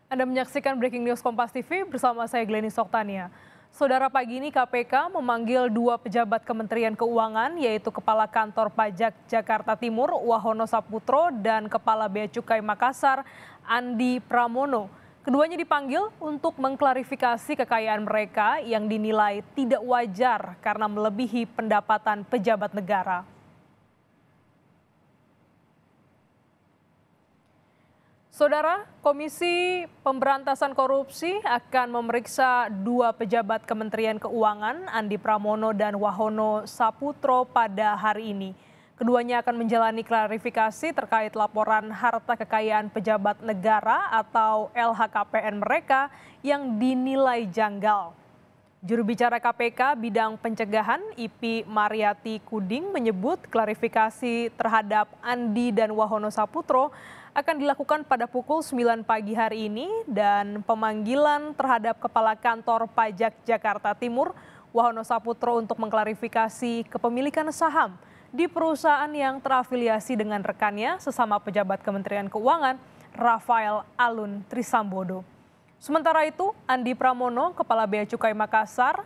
Anda menyaksikan Breaking News Kompas TV bersama saya Glenny Soktania. Saudara, pagi ini KPK memanggil dua pejabat Kementerian Keuangan, yaitu Kepala Kantor Pajak Jakarta Timur Wahono Saputro dan Kepala Bea Cukai Makassar Andi Pramono. Keduanya dipanggil untuk mengklarifikasi kekayaan mereka yang dinilai tidak wajar karena melebihi pendapatan pejabat negara. Saudara, Komisi Pemberantasan Korupsi akan memeriksa dua pejabat Kementerian Keuangan, Andi Pramono dan Wahono Saputro pada hari ini. Keduanya akan menjalani klarifikasi terkait laporan harta kekayaan pejabat negara atau LHKPN mereka yang dinilai janggal. Juru bicara KPK bidang pencegahan IP Mariati Kuding menyebut klarifikasi terhadap Andi dan Wahono Saputro akan dilakukan pada pukul 9 pagi hari ini dan pemanggilan terhadap Kepala Kantor Pajak Jakarta Timur Wahono Saputro untuk mengklarifikasi kepemilikan saham di perusahaan yang terafiliasi dengan rekannya sesama pejabat Kementerian Keuangan Rafael Alun Trisambodo. Sementara itu, Andi Pramono, Kepala Bea Cukai Makassar,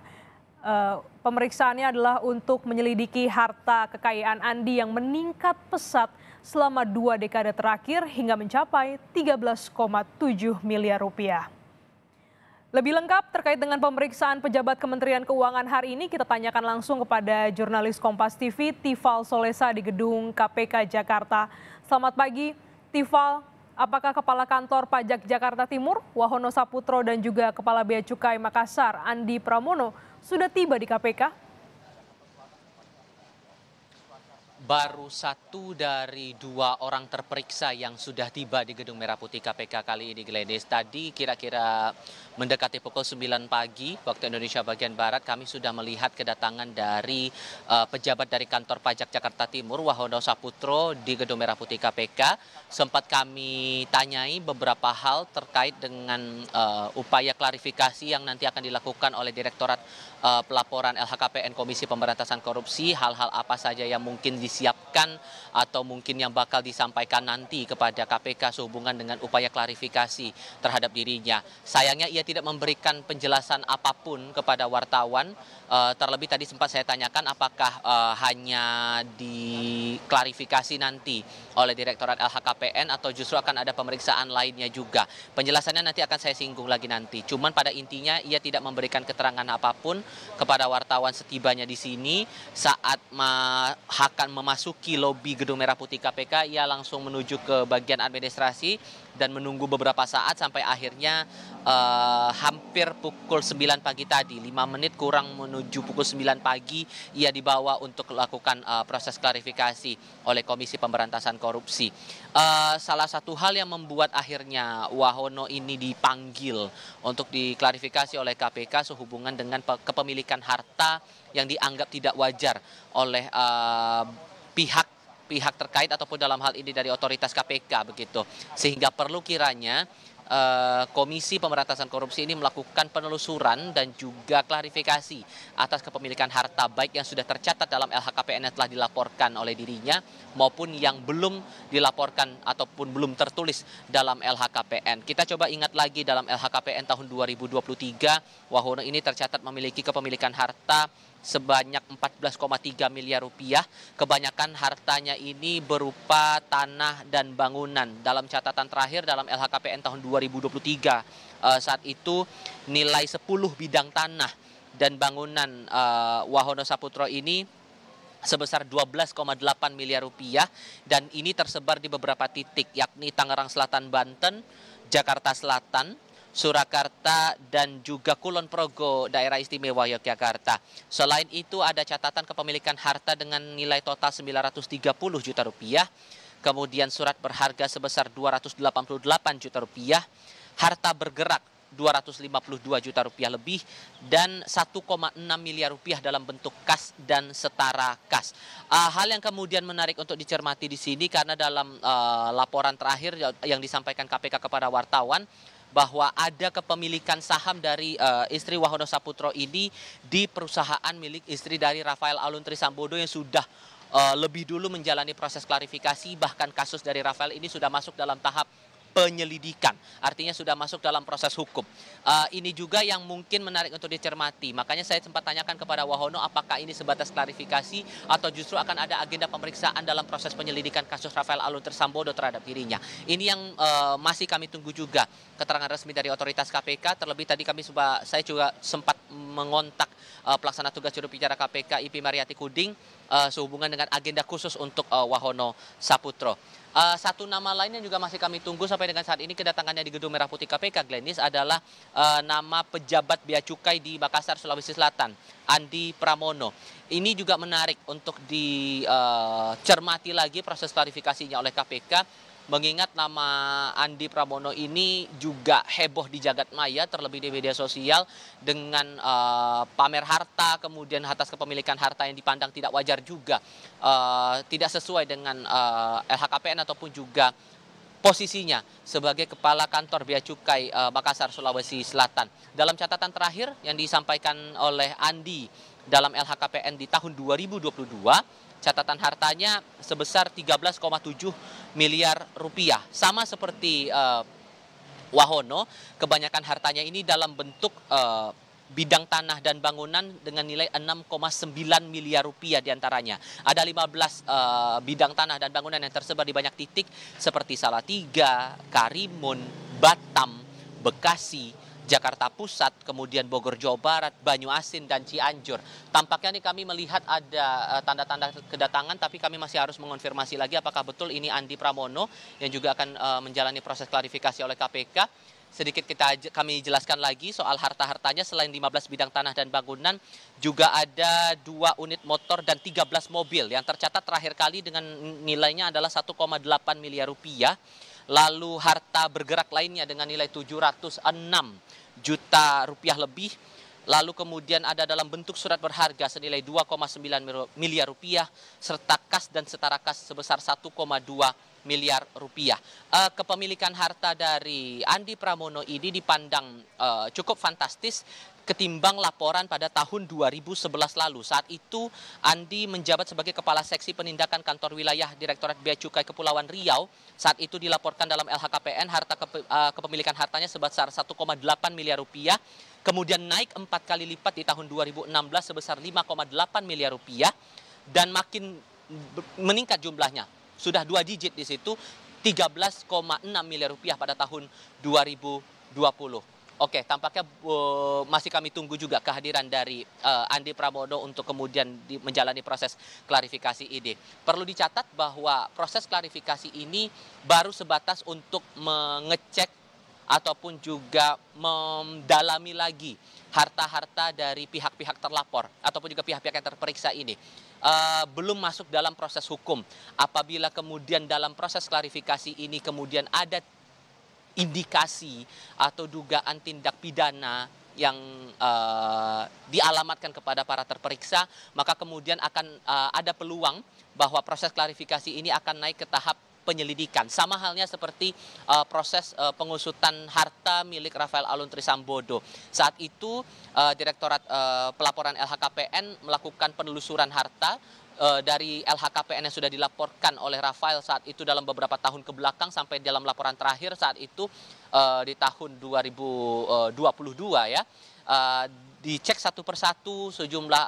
pemeriksaannya adalah untuk menyelidiki harta kekayaan Andi yang meningkat pesat selama 2 dekade terakhir hingga mencapai 13,7 miliar rupiah. Lebih lengkap terkait dengan pemeriksaan pejabat Kementerian Keuangan hari ini kita tanyakan langsung kepada jurnalis Kompas TV Tifal Solesa di gedung KPK Jakarta. Selamat pagi, Tifal. Apakah Kepala Kantor Pajak Jakarta Timur, Wahono Saputro dan juga Kepala Bea Cukai Makassar, Andi Pramono, sudah tiba di KPK? Baru satu dari dua orang terperiksa yang sudah tiba di Gedung Merah Putih KPK kali ini, Glenis. Tadi kira-kira mendekati pukul 9 pagi waktu Indonesia bagian Barat, kami sudah melihat kedatangan dari pejabat dari Kantor Pajak Jakarta Timur, Wahono Saputro, di Gedung Merah Putih KPK. Sempat kami tanyai beberapa hal terkait dengan upaya klarifikasi yang nanti akan dilakukan oleh Direktorat Pelaporan LHKPN Komisi Pemberantasan Korupsi, hal-hal apa saja yang mungkin disiapkan atau mungkin yang bakal disampaikan nanti kepada KPK sehubungan dengan upaya klarifikasi terhadap dirinya. Sayangnya ia tidak memberikan penjelasan apapun kepada wartawan. Terlebih tadi sempat saya tanyakan apakah hanya diklarifikasi nanti oleh Direktorat LHKPN atau justru akan ada pemeriksaan lainnya juga. Penjelasannya nanti akan saya singgung lagi nanti. Cuman pada intinya ia tidak memberikan keterangan apapun kepada wartawan setibanya di sini. Saat akan memasuki lobi Gedung Merah Putih KPK, ia langsung menuju ke bagian administrasi dan menunggu beberapa saat sampai akhirnya hampir pukul 9 pagi tadi, 5 menit kurang menuju pukul 9 pagi, ia dibawa untuk melakukan proses klarifikasi oleh Komisi Pemberantasan Korupsi. Salah satu hal yang membuat akhirnya Wahono ini dipanggil untuk diklarifikasi oleh KPK sehubungan dengan kepemilikan harta yang dianggap tidak wajar oleh pihak terkait ataupun dalam hal ini dari otoritas KPK begitu. Sehingga perlu kiranya Komisi Pemberantasan Korupsi ini melakukan penelusuran dan juga klarifikasi atas kepemilikan harta baik yang sudah tercatat dalam LHKPN yang telah dilaporkan oleh dirinya maupun yang belum dilaporkan ataupun belum tertulis dalam LHKPN. Kita coba ingat lagi dalam LHKPN tahun 2023, Wahono ini tercatat memiliki kepemilikan harta sebanyak 14,3 miliar rupiah. Kebanyakan hartanya ini berupa tanah dan bangunan. Dalam catatan terakhir dalam LHKPN tahun 2023, saat itu nilai 10 bidang tanah dan bangunan Wahono Saputro ini sebesar 12,8 miliar rupiah dan ini tersebar di beberapa titik yakni Tangerang Selatan Banten, Jakarta Selatan, Surakarta, dan juga Kulon Progo, Daerah Istimewa Yogyakarta. Selain itu ada catatan kepemilikan harta dengan nilai total 930 juta rupiah, kemudian surat berharga sebesar 288 juta rupiah, harta bergerak 252 juta rupiah lebih, dan 1,6 miliar rupiah dalam bentuk kas dan setara kas. Hal yang kemudian menarik untuk dicermati di sini karena dalam laporan terakhir yang disampaikan KPK kepada wartawan, bahwa ada kepemilikan saham dari istri Wahono Saputro ini di perusahaan milik istri dari Rafael Alun Trisambodo yang sudah lebih dulu menjalani proses klarifikasi, bahkan kasus dari Rafael ini sudah masuk dalam tahap penyelidikan, artinya sudah masuk dalam proses hukum. Ini juga yang mungkin menarik untuk dicermati. Makanya saya sempat tanyakan kepada Wahono apakah ini sebatas klarifikasi atau justru akan ada agenda pemeriksaan dalam proses penyelidikan kasus Rafael Alun Trisambodo terhadap dirinya. Ini yang masih kami tunggu juga keterangan resmi dari otoritas KPK. Terlebih tadi saya juga sempat mengontak pelaksana tugas juru bicara KPK Ipi Mariati Kuding sehubungan dengan agenda khusus untuk Wahono Saputro. Satu nama lain yang juga masih kami tunggu sampai dengan saat ini kedatangannya di Gedung Merah Putih KPK, Glenis, adalah nama pejabat Bea Cukai di Makassar, Sulawesi Selatan, Andi Pramono. Ini juga menarik untuk dicermati lagi proses klarifikasinya oleh KPK. Mengingat nama Andi Pramono ini juga heboh di jagat maya, terlebih di media sosial dengan pamer harta, kemudian atas kepemilikan harta yang dipandang tidak wajar juga, tidak sesuai dengan LHKPN ataupun juga posisinya sebagai Kepala Kantor Bea Cukai Makassar, Sulawesi Selatan. Dalam catatan terakhir yang disampaikan oleh Andi dalam LHKPN di tahun 2022, catatan hartanya sebesar 13,7 miliar rupiah. Sama seperti Wahono, kebanyakan hartanya ini dalam bentuk bidang tanah dan bangunan dengan nilai 6,9 miliar rupiah diantaranya. Ada 15 bidang tanah dan bangunan yang tersebar di banyak titik seperti Salatiga, Karimun, Batam, Bekasi, Jakarta Pusat, kemudian Bogor, Jawa Barat, Banyuasin, dan Cianjur. Tampaknya nih kami melihat ada tanda-tanda kedatangan, tapi kami masih harus mengonfirmasi lagi apakah betul ini Andi Pramono yang juga akan menjalani proses klarifikasi oleh KPK. Sedikit kami jelaskan lagi soal harta-hartanya. Selain 15 bidang tanah dan bangunan, juga ada 2 unit motor dan 13 mobil yang tercatat terakhir kali dengan nilainya adalah 1,8 miliar rupiah. Lalu harta bergerak lainnya dengan nilai 706 juta rupiah lebih. Lalu kemudian ada dalam bentuk surat berharga senilai 2,9 miliar rupiah serta kas dan setara kas sebesar 1,2 miliar rupiah. Kepemilikan harta dari Andi Pramono ini dipandang cukup fantastis ketimbang laporan pada tahun 2011 lalu. Saat itu Andi menjabat sebagai Kepala Seksi Penindakan Kantor Wilayah Direktorat Bea Cukai Kepulauan Riau. Saat itu dilaporkan dalam LHKPN kepemilikan hartanya sebesar 1,8 miliar rupiah. Kemudian naik 4 kali lipat di tahun 2016 sebesar 5,8 miliar rupiah. Dan makin meningkat jumlahnya. Sudah 2 digit di situ, 13,6 miliar rupiah pada tahun 2020. Oke, tampaknya masih kami tunggu juga kehadiran dari Andi Pramono untuk kemudian menjalani proses klarifikasi ini. Perlu dicatat bahwa proses klarifikasi ini baru sebatas untuk mengecek ataupun juga mendalami lagi harta-harta dari pihak-pihak terlapor ataupun juga pihak-pihak yang terperiksa ini. Belum masuk dalam proses hukum. Apabila kemudian dalam proses klarifikasi ini kemudian ada indikasi atau dugaan tindak pidana yang dialamatkan kepada para terperiksa, maka kemudian akan ada peluang bahwa proses klarifikasi ini akan naik ke tahap penyelidikan. Sama halnya seperti proses pengusutan harta milik Rafael Alun Trisambodo. Saat itu Direktorat Pelaporan LHKPN melakukan penelusuran harta dari LHKPN yang sudah dilaporkan oleh Rafael saat itu dalam beberapa tahun ke belakang sampai dalam laporan terakhir saat itu di tahun 2022 ya. Dicek satu persatu sejumlah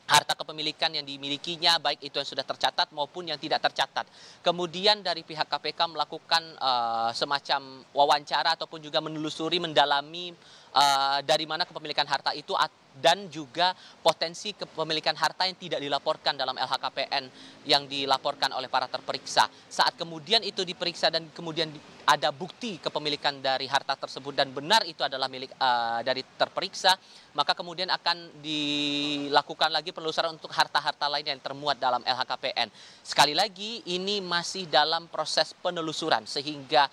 harta kepemilikan yang dimilikinya, baik itu yang sudah tercatat maupun yang tidak tercatat. Kemudian dari pihak KPK melakukan semacam wawancara ataupun juga menelusuri, mendalami dari mana kepemilikan harta itu dan juga potensi kepemilikan harta yang tidak dilaporkan dalam LHKPN yang dilaporkan oleh para terperiksa. Saat kemudian itu diperiksa dan kemudian ada bukti kepemilikan dari harta tersebut dan benar itu adalah milik dari terperiksa, maka kemudian akan dilakukan lagi penelusuran untuk harta-harta lain yang termuat dalam LHKPN. Sekali lagi ini masih dalam proses penelusuran sehingga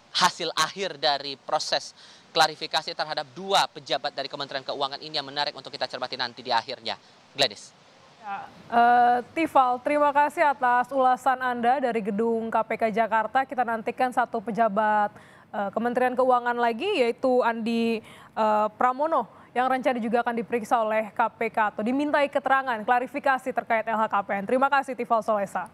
hasil akhir dari proses klarifikasi terhadap 2 pejabat dari Kementerian Keuangan ini yang menarik untuk kita cermati nanti di akhirnya. Gladys. Ya, Tifal, terima kasih atas ulasan Anda dari Gedung KPK Jakarta. Kita nantikan satu pejabat Kementerian Keuangan lagi, yaitu Andi Pramono, yang rencana juga akan diperiksa oleh KPK atau dimintai keterangan klarifikasi terkait LHKPN. Terima kasih Tifal Solesa.